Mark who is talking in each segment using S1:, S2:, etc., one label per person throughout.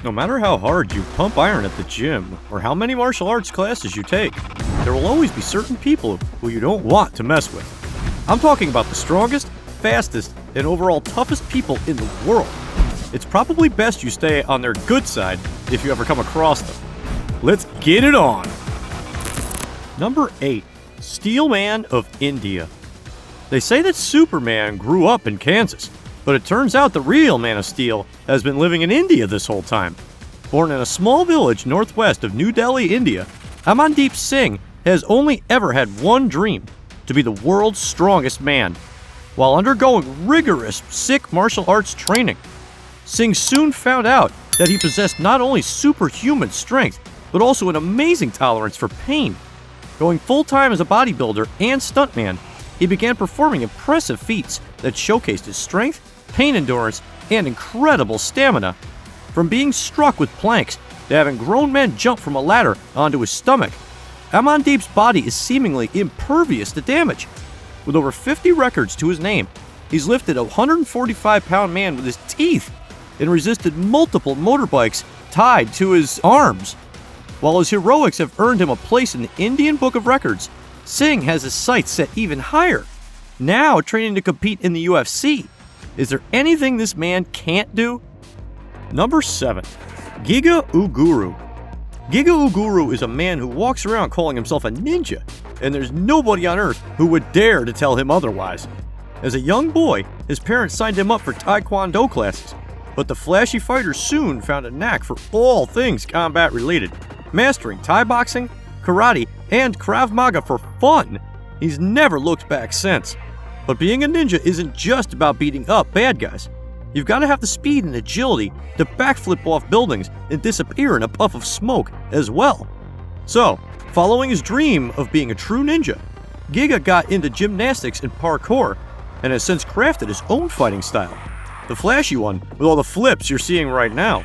S1: No matter how hard you pump iron at the gym, or how many martial arts classes you take, there will always be certain people who you don't want to mess with. I'm talking about the strongest, fastest, and overall toughest people in the world. It's probably best you stay on their good side if you ever come across them. Let's get it on! Number 8. Steel Man of India. They say that Superman grew up in Kansas, but it turns out the real Man of Steel has been living in India this whole time. Born in a small village northwest of New Delhi, India, Amandeep Singh has only ever had one dream: to be the world's strongest man. While undergoing rigorous Sikh martial arts training, Singh soon found out that he possessed not only superhuman strength, but also an amazing tolerance for pain. Going full-time as a bodybuilder and stuntman, he began performing impressive feats that showcased his strength, pain endurance, and incredible stamina. From being struck with planks to having grown men jump from a ladder onto his stomach, Amandeep's body is seemingly impervious to damage. With over 50 records to his name, he's lifted a 145-pound man with his teeth and resisted multiple motorbikes tied to his arms. While his heroics have earned him a place in the Indian Book of Records, Singh has his sights set even higher, now training to compete in the UFC. Is there anything this man can't do? Number 7. Gigaguru. Gigaguru is a man who walks around calling himself a ninja, and there's nobody on earth who would dare to tell him otherwise. As a young boy, his parents signed him up for Taekwondo classes, but the flashy fighter soon found a knack for all things combat related, mastering Thai boxing, karate, and Krav Maga for fun. He's never looked back since. But being a ninja isn't just about beating up bad guys. You've got to have the speed and agility to backflip off buildings and disappear in a puff of smoke as well. So, following his dream of being a true ninja, Giga got into gymnastics and parkour, and has since crafted his own fighting style, the flashy one with all the flips you're seeing right now.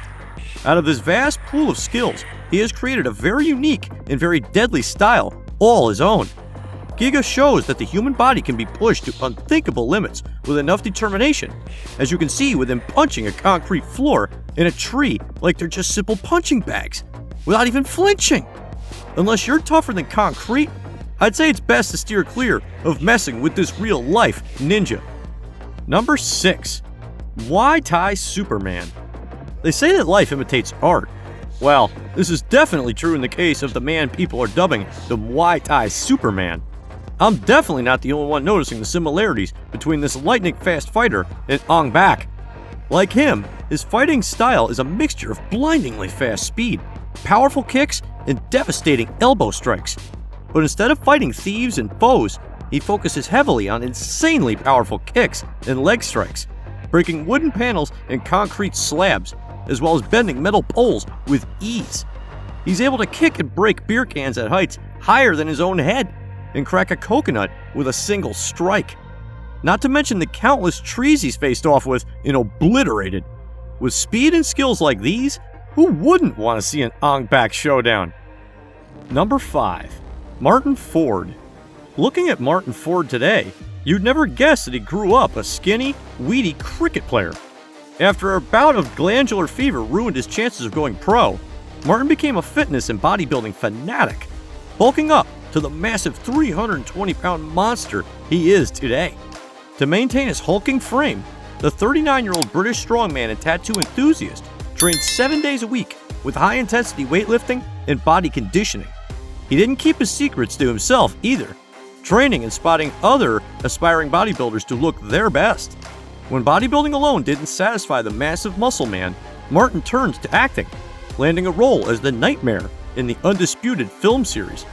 S1: Out of this vast pool of skills, he has created a very unique and very deadly style, all his own. Giga shows that the human body can be pushed to unthinkable limits with enough determination, as you can see with him punching a concrete floor and a tree like they're just simple punching bags, without even flinching. Unless you're tougher than concrete, I'd say it's best to steer clear of messing with this real-life ninja. Number 6. Muay Thai Superman. They say that life imitates art. Well, this is definitely true in the case of the man people are dubbing the Muay Thai Superman. I'm definitely not the only one noticing the similarities between this lightning-fast fighter and Ong Bak. Like him, his fighting style is a mixture of blindingly fast speed, powerful kicks, and devastating elbow strikes. But instead of fighting thieves and foes, he focuses heavily on insanely powerful kicks and leg strikes, breaking wooden panels and concrete slabs, as well as bending metal poles with ease. He's able to kick and break beer cans at heights higher than his own head, and crack a coconut with a single strike. Not to mention the countless trees he's faced off with and obliterated. With speed and skills like these, who wouldn't want to see an Ong Bak showdown? Number 5. Martin Ford. Looking at Martin Ford today, you'd never guess that he grew up a skinny, weedy cricket player. After a bout of glandular fever ruined his chances of going pro, Martin became a fitness and bodybuilding fanatic, bulking up to the massive 320-pound monster he is today. To maintain his hulking frame, the 39-year-old British strongman and tattoo enthusiast trained 7 days a week with high-intensity weightlifting and body conditioning. He didn't keep his secrets to himself either, training and spotting other aspiring bodybuilders to look their best. When bodybuilding alone didn't satisfy the massive muscle man, Martin turned to acting, landing a role as the Nightmare in the Undisputed film series.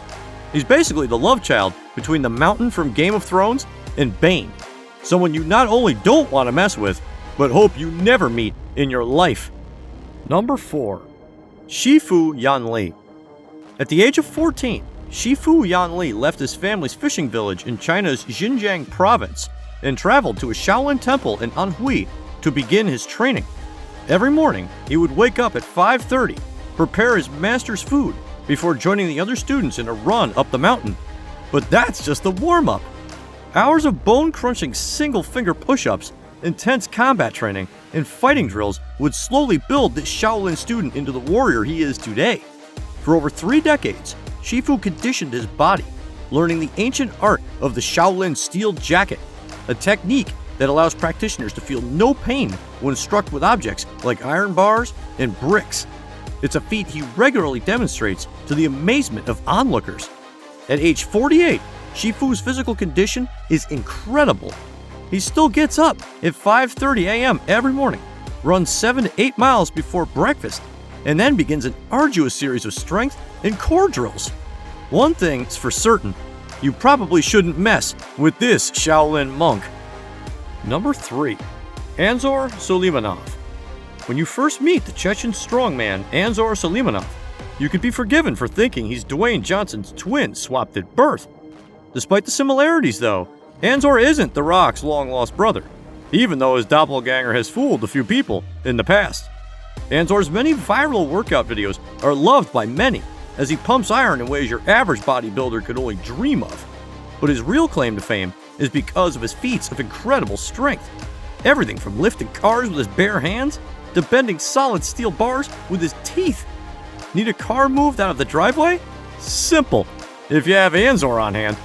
S1: He's basically the love child between the Mountain from Game of Thrones and Bane, someone you not only don't want to mess with, but hope you never meet in your life. Number 4. Shifu Yanli. At the age of 14, Shifu Yanli left his family's fishing village in China's Xinjiang province and traveled to a Shaolin temple in Anhui to begin his training. Every morning, he would wake up at 5:30, prepare his master's food, before joining the other students in a run up the mountain. But that's just the warm-up. Hours of bone-crunching single-finger push-ups, intense combat training, and fighting drills would slowly build this Shaolin student into the warrior he is today. For over 3 decades, Shifu conditioned his body, learning the ancient art of the Shaolin steel jacket, a technique that allows practitioners to feel no pain when struck with objects like iron bars and bricks. It's a feat he regularly demonstrates to the amazement of onlookers. At age 48, Shifu's physical condition is incredible. He still gets up at 5:30 a.m. every morning, runs 7 to 8 miles before breakfast, and then begins an arduous series of strength and core drills. One thing's for certain, you probably shouldn't mess with this Shaolin monk. Number 3. Anzor Suleimanov. When you first meet the Chechen strongman Anzor Suleimanov, you could be forgiven for thinking he's Dwayne Johnson's twin swapped at birth. Despite the similarities, though, Anzor isn't The Rock's long-lost brother, even though his doppelganger has fooled a few people in the past. Anzor's many viral workout videos are loved by many, as he pumps iron in ways your average bodybuilder could only dream of. But his real claim to fame is because of his feats of incredible strength. Everything from lifting cars with his bare hands to bending solid steel bars with his teeth. Need a car moved out of the driveway? Simple, if you have Anzor on hand.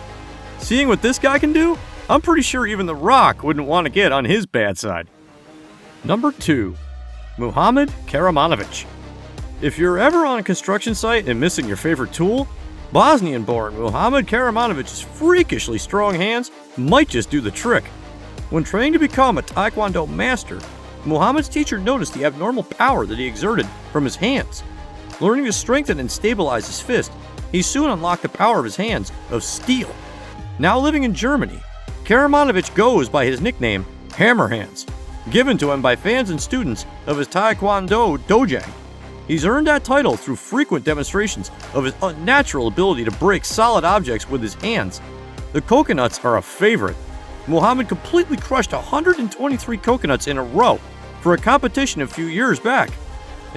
S1: Seeing what this guy can do, I'm pretty sure even The Rock wouldn't want to get on his bad side. Number 2. Muhammad Karamanovic. If you're ever on a construction site and missing your favorite tool, Bosnian-born Muhammad Karamanovic's freakishly strong hands might just do the trick. When training to become a Taekwondo master, Muhammad's teacher noticed the abnormal power that he exerted from his hands. Learning to strengthen and stabilize his fist, he soon unlocked the power of his hands of steel. Now living in Germany, Karamanovic goes by his nickname Hammer Hands, given to him by fans and students of his Taekwondo dojang. He's earned that title through frequent demonstrations of his unnatural ability to break solid objects with his hands. The coconuts are a favorite. Muhammad completely crushed 123 coconuts in a row for a competition a few years back.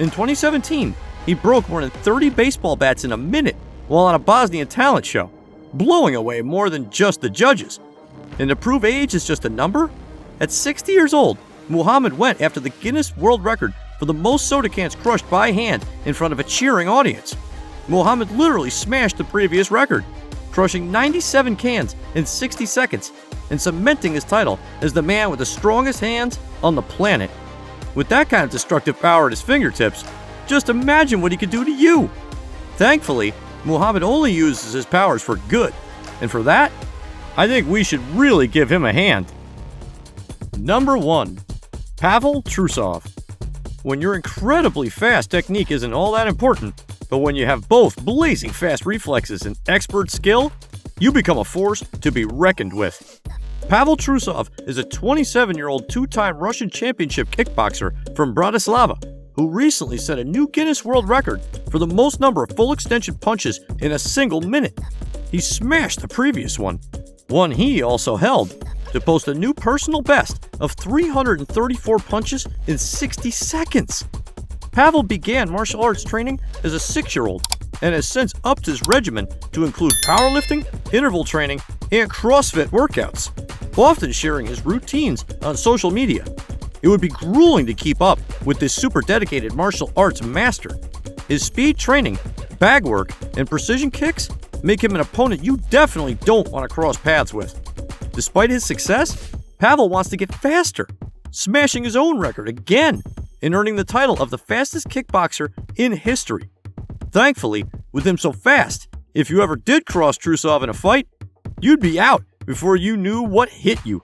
S1: In 2017, he broke more than 30 baseball bats in a minute while on a Bosnian talent show, blowing away more than just the judges. And to prove age is just a number, at 60 years old, Muhammad went after the Guinness World Record for the most soda cans crushed by hand in front of a cheering audience. Muhammad literally smashed the previous record, crushing 97 cans in 60 seconds and cementing his title as the man with the strongest hands on the planet. With that kind of destructive power at his fingertips, just imagine what he could do to you. Thankfully, Muhammad only uses his powers for good, and for that, I think we should really give him a hand. Number 1. Pavel Trusov. When your incredibly fast technique isn't all that important, but when you have both blazing fast reflexes and expert skill, you become a force to be reckoned with. Pavel Trusov is a 27-year-old two-time Russian championship kickboxer from Bratislava who recently set a new Guinness World Record for the most number of full extension punches in a single minute. He smashed the previous one he also held, to post a new personal best of 334 punches in 60 seconds. Pavel began martial arts training as a 6-year-old and has since upped his regimen to include powerlifting, interval training, and CrossFit workouts, often sharing his routines on social media. It would be grueling to keep up with this super dedicated martial arts master. His speed training, bag work, and precision kicks make him an opponent you definitely don't want to cross paths with. Despite his success, Pavel wants to get faster, smashing his own record again and earning the title of the fastest kickboxer in history. Thankfully, with him so fast, if you ever did cross Trusov in a fight, you'd be out before you knew what hit you.